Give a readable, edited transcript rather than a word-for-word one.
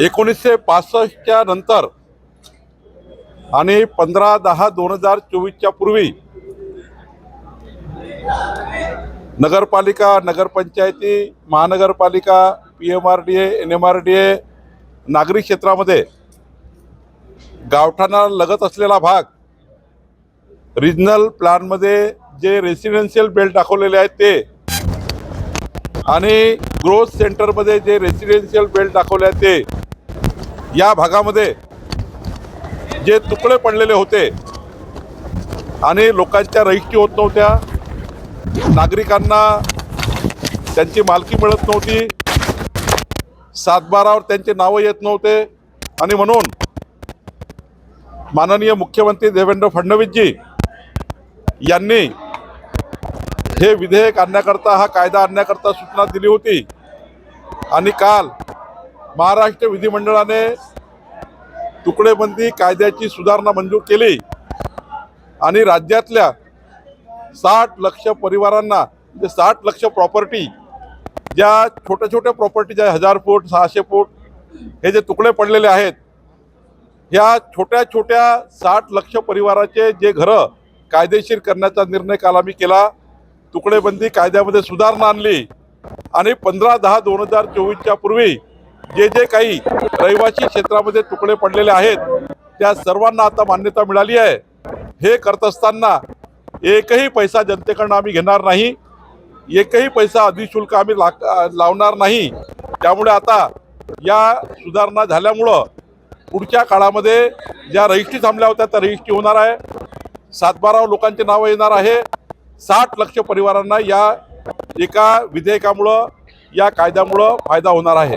1965च्या नंतर आणि 15/10/2024च्या पूर्वी नगरपालिका, नगरपंचायती, महानगरपालिका, PMRDA, NMRDA, नागरी क्षेत्रामध्ये गावठाणा लगत असलेला भाग रिजनल प्लॅनमध्ये जे रेसिडेन्शियल बेल्ट दाखवलेले आहेत ते आणि ग्रोथ सेंटरमध्ये जे रेसिडेन्शियल बेल्ट दाखवले आहेत ते या भागामध्ये जे तुकडे पडलेले होते आणि लोकांच्या रजिस्ट्री होत नव्हत्या, नागरिकांना त्यांची मालकी मिळत नव्हती, सातबारावर त्यांचे नावं येत नव्हते आणि म्हणून माननीय मुख्यमंत्री देवेंद्र फडणवीसजी यांनी हे विधेयक आणण्याकरता, हा कायदा आणण्याकरता सूचना दिली होती आणि काल महाराष्ट्र विधिमंडळाने तुकडेबंदी कायद्याची सुधारणा मंजूर केली आणि राज्यातल्या 60 लाख परिवारांना, म्हणजे 60 लाख प्रॉपर्टी, ज्या छोट्या छोट्या प्रॉपर्टी ज्या 1000 फूट 600 फूट हे जे तुकडे पडलेले आहेत, ह्या छोट्या छोट्या 60 लाख परिवाराचे जे घरं कायदेशीर करण्याचा निर्णय काल आम्ही केला. तुकडेबंदी कायद्यामध्ये सुधारणा आणली आणि 15/10/2024च्या पूर्वी जे जे काही रहिवासी क्षेत्रामध्ये तुकडे पडलेले आहेत त्या सर्वांना आता मान्यता मिळाली आहे. हे करत असताना एकही पैसा जनतेकडून आम्ही घेणार नाही, एकही पैसा अधिशुल्क आम्ही लावणार नाही. त्यामुळे आता या सुधारणा झाल्यामुळं पुढच्या काळामध्ये ज्या रजिस्ट्री थांबल्या होत्या त्या रजिस्ट्री होणार आहे, सातबारावर लोकांचे नावं येणार आहे. 60 लाख परिवारांना या एका विधेयकामुळं, या कायद्यामुळं फायदा होणार आहे.